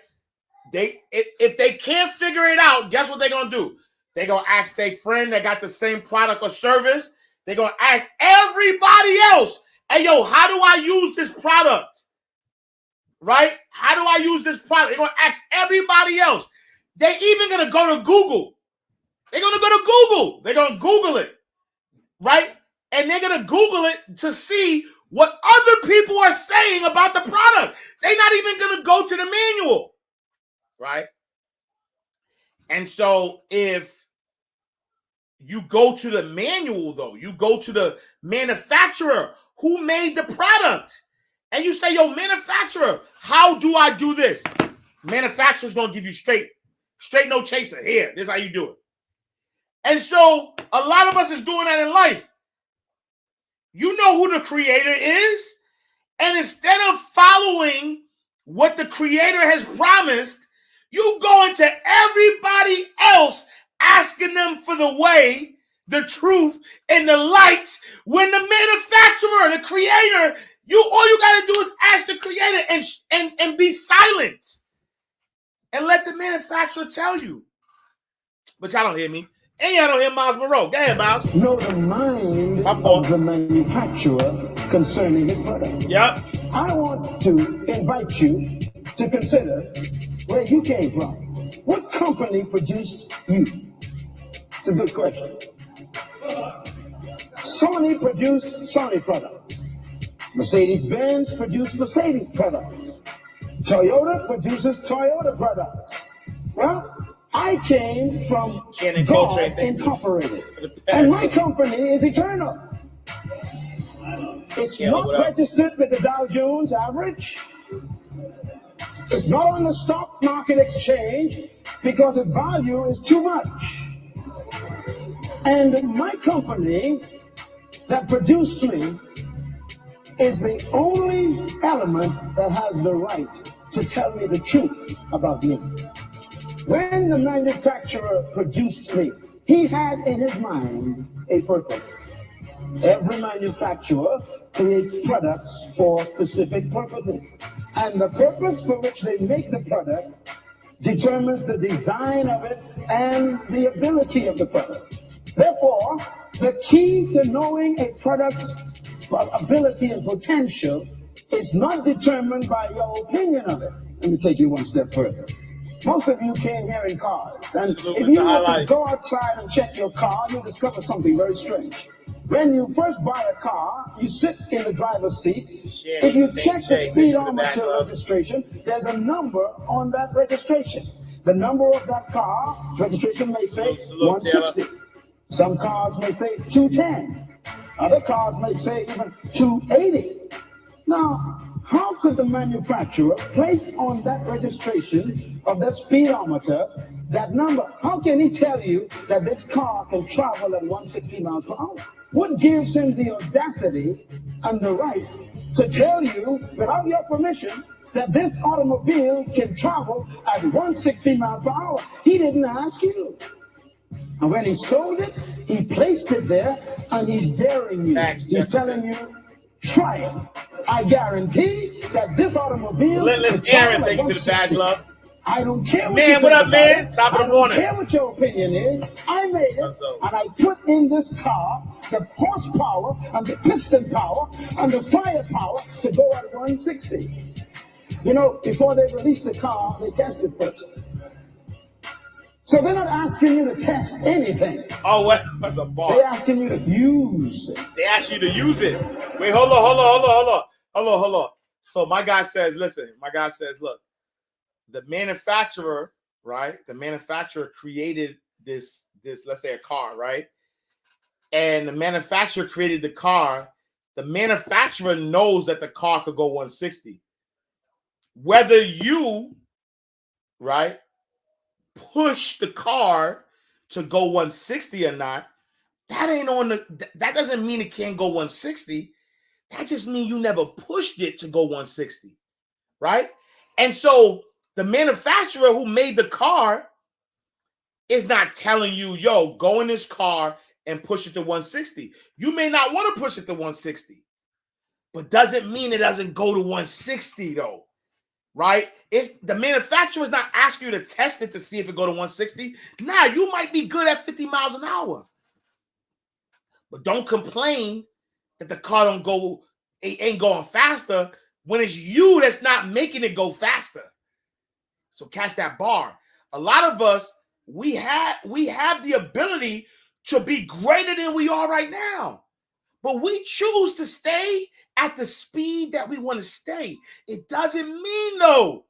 If they can't figure it out, guess what they're going to do? They're going to ask their friend that got the same product or service. They're going to ask everybody else, hey, yo, how do I use this product? Right? How do I use this product? They're going to ask everybody else. They're even going to go to Google. They're going to Google it, right? And they're going to Google it to see what other people are saying about the product. They're not even going to go to the manual, right? And so if you go to the manual, though, you go to the manufacturer who made the product, and you say, yo, manufacturer, how do I do this? Manufacturer's going to give you straight no chaser. Here, this is how you do it. And so a lot of us is doing that in life. You know who the creator is, and instead of following what the creator has promised, you go into everybody else asking them for the way, the truth, and the light, when the manufacturer, the creator, all you got to do is ask the creator and be silent and let the manufacturer tell you. But y'all don't hear me. And y'all don't hear Miles Monroe. Go ahead, Miles. Know the mind of the manufacturer concerning his product. Yep. I want to invite you to consider where you came from. What company produced you? It's a good question. Sony produced Sony products. Mercedes-Benz produced Mercedes products. Toyota produces Toyota products. Well, I came from God Incorporated, and my company is eternal. It's not registered with the Dow Jones average. It's not on the stock market exchange because its value is too much. And my company that produced me is the only element that has the right to tell me the truth about me. When the manufacturer produced me, he had in his mind a purpose. Every manufacturer creates products for specific purposes. And the purpose for which they make the product determines the design of it and the ability of the product. Therefore, the key to knowing a product's ability and potential is not determined by your opinion of it. Let me take you one step further. Most of you came here in cars, and if you were to go outside and check your car, you'll discover something very strange. When you first buy a car, you sit in the driver's seat. If you check the speedometer registration, there's a number on that registration. The number of that car, registration may say 160. Some cars may say 210. Other cars may say even 280. Now, how could the manufacturer place on that registration of that speedometer that number? How can he tell you that this car can travel at 160 miles per hour? What gives him the audacity and the right to tell you, without your permission, that this automobile can travel at 160 miles per hour? He didn't ask you. And when he sold it, he placed it there, and he's daring you. He's telling you, try it. I guarantee that this automobile. Relentless Aaron, thank you for the badge, love. I don't care what man, what up, man? Top of the morning. I don't care what your opinion is. I made it, and I put in this car the horsepower and the piston power and the firepower to go at 160. You know, before they release the car, they test it first. So they're not asking you to test anything. Oh, what? That's a bar. They're asking you to use it. They ask you to use it. Wait, hold on. So my guy says, listen, look, the manufacturer, right? The manufacturer created this, let's say a car, right? And the manufacturer created the car. The manufacturer knows that the car could go 160. Whether you, right, push the car to go 160 or not, that doesn't mean it can't go 160. That just means you never pushed it to go 160, right? And so the manufacturer who made the car is not telling you, yo, go in this car and push it to 160. You may not want to push it to 160, but doesn't mean it doesn't go to 160 though. Right? It's the manufacturer's not asking you to test it to see if it go to 160. Nah, you might be good at 50 miles an hour. But don't complain that the car ain't going faster when it's you that's not making it go faster. So catch that bar. A lot of us, we have the ability to be greater than we are right now. But we choose to stay at the speed that we want to stay. It doesn't mean, though,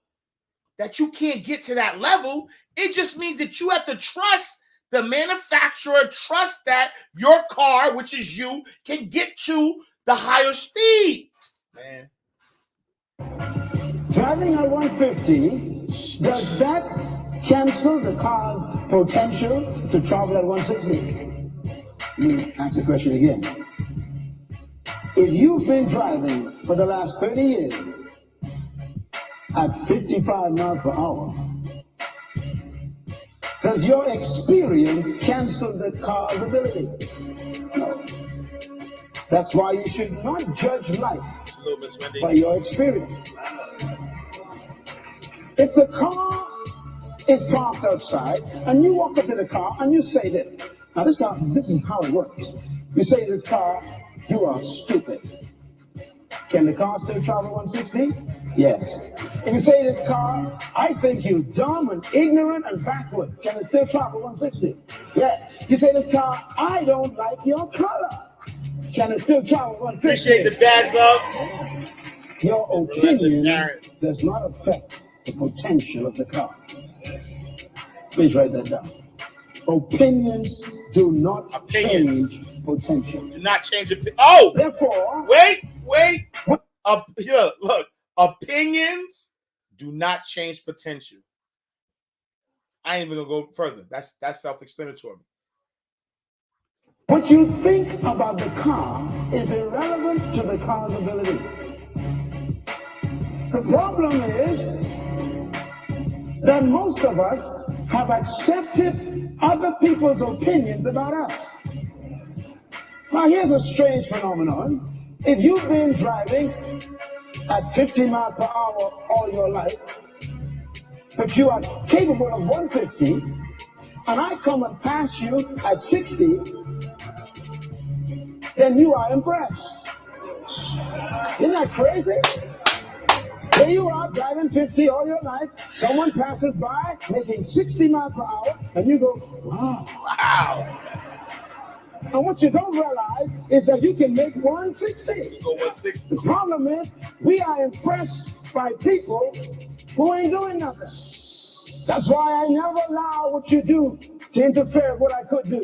that you can't get to that level. It just means that you have to trust the manufacturer, trust that your car, which is you, can get to the higher speed. Man. Driving at 150, does that cancel the car's potential to travel at 160? Let me ask the question again. If you've been driving for the last 30 years at 55 miles per hour, does your experience cancel the car's ability? No. That's why you should not judge life by your experience. If the car is parked outside and you walk up to the car and you say this, now this is how it works. You say to this car, you are stupid. Can the car still travel 160? Yes. And you say this car, I think you dumb and ignorant and backward. Can it still travel 160? Yeah. You say this car, I don't like your color. Can it still travel 160? Appreciate the badge, love. Your opinion does not affect the potential of the car. Please write that down. Opinions do not change potential. Do not change it. Oh! Therefore, wait. Here, look. Opinions do not change potential. I ain't even gonna go further. That's self-explanatory. What you think about the car is irrelevant to the car's ability. The problem is that most of us have accepted other people's opinions about us. Now, here's a strange phenomenon. If you've been driving at 50 miles per hour all your life, but you are capable of 150, and I come and pass you at 60, then you are impressed. Isn't that crazy? Here you are driving 50 all your life, someone passes by making 60 miles per hour, and you go, wow. And what you don't realize is that you can make 160. Go 160. The problem is, we are impressed by people who ain't doing nothing. That's why I never allow what you do to interfere with what I could do.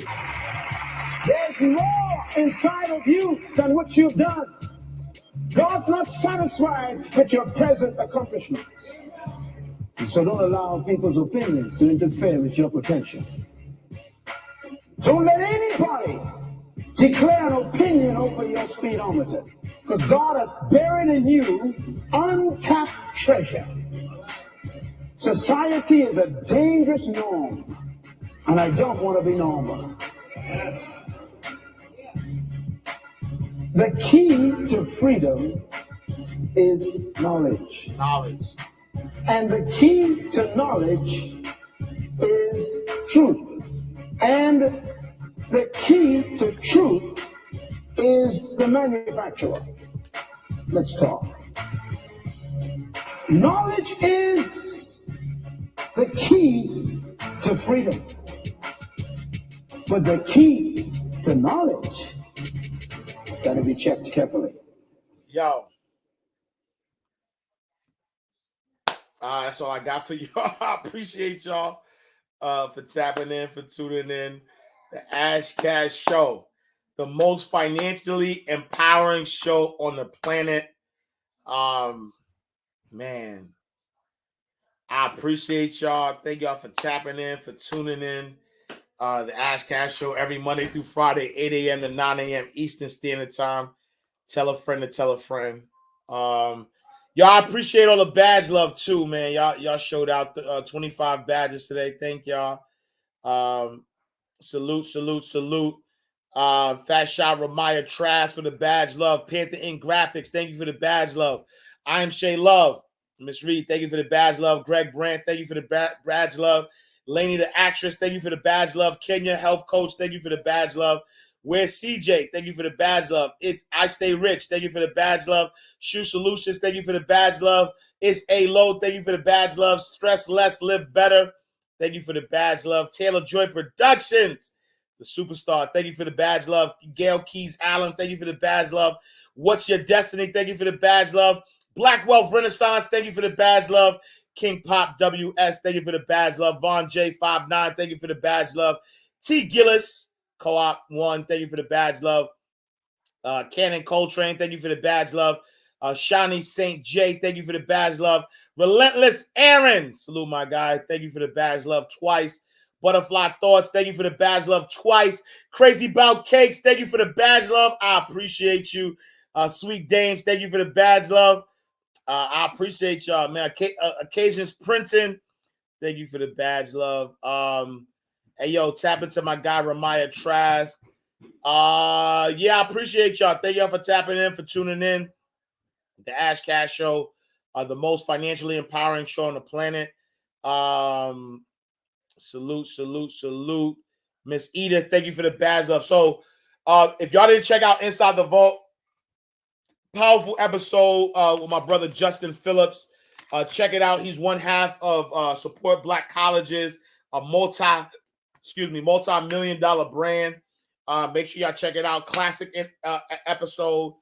There's more inside of you than what you've done. God's not satisfied with your present accomplishments. And so don't allow people's opinions to interfere with your potential. Don't let anybody declare an opinion over your speedometer, because God has buried in you untapped treasure. Society is a dangerous norm, and I don't want to be normal. The key to freedom is knowledge. Knowledge. And the key to knowledge is truth. And the key to truth is the manufacturer. Let's talk. Knowledge is the key to freedom. But the key to knowledge got to be checked carefully. Yo. That's all I got for y'all. I appreciate y'all for tapping in, for tuning in. The Ash Cash Show, the most financially empowering show on the planet. Man, I appreciate y'all. Thank y'all for tapping in, for tuning in. The Ash Cash Show every Monday through Friday, 8 a.m. to 9 a.m. Eastern Standard Time. Tell a friend to tell a friend. Y'all, I appreciate all the badge love too, man. Y'all showed out 25 badges today. Thank y'all. Salute. Fat Shot Ramaya Trash for the badge love. Panther Ink Graphics, thank you for the badge love. I am Shay Love. Miss Reed, thank you for the badge love. Greg Brandt, thank you for the badge love. Laney the actress, thank you for the badge love. Kenya Health Coach, thank you for the badge love. Where's CJ? Thank you for the badge love. It's I Stay Rich, thank you for the badge love. Shoe Solutions, thank you for the badge love. It's A Load, thank you for the badge love. Stress Less, Live Better, thank you for the badge love. Taylor Joy Productions, the superstar, thank you for the badge love. Gail Keys Allen, thank you for the badge love. What's Your Destiny, thank you for the badge love. Black Wealth Renaissance, thank you for the badge love. King Pop WS, thank you for the badge love. Von J59, thank you for the badge love. T Gillis, Co-op 1, thank you for the badge love. Cannon Coltrane, thank you for the badge love. Shawnee St. J, thank you for the badge love. Relentless Aaron, salute my guy, thank you for the badge love twice. Butterfly Thoughts, thank you for the badge love twice. Crazy Bout Cakes, thank you for the badge love. I appreciate you. Sweet Dames, thank you for the badge love. I appreciate y'all, man. Occasions Printing, thank you for the badge love. Hey, yo, tap into my guy, Ramaya Trask. Yeah, I appreciate y'all. Thank y'all for tapping in, for tuning in. The Ash Cash Show, the most financially empowering show on the planet. Salute. Miss Edith, thank you for the badge love. So, if y'all didn't check out Inside the Vault, powerful episode with my brother Justin Phillips. Check it out. He's one half of Support Black Colleges, a multi-million-dollar brand. Make sure y'all check it out. Classic episode.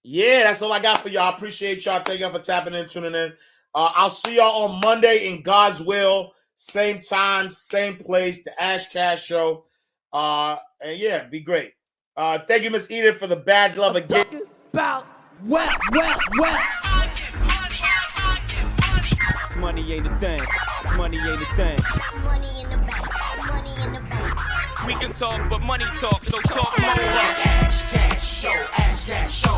Yeah, that's all I got for y'all. Appreciate y'all. Thank y'all for tapping in, tuning in. I'll see y'all on Monday in God's will. Same time, same place, the Ash Cash Show. And yeah, be great. Thank you, Miss Edith, for the badge love again. About well. Money ain't a thing. Money ain't a thing. Money in the bank. Money in the bank. We can talk, but money talk. So talk more. Ash Cash Show, Ash Cash Show.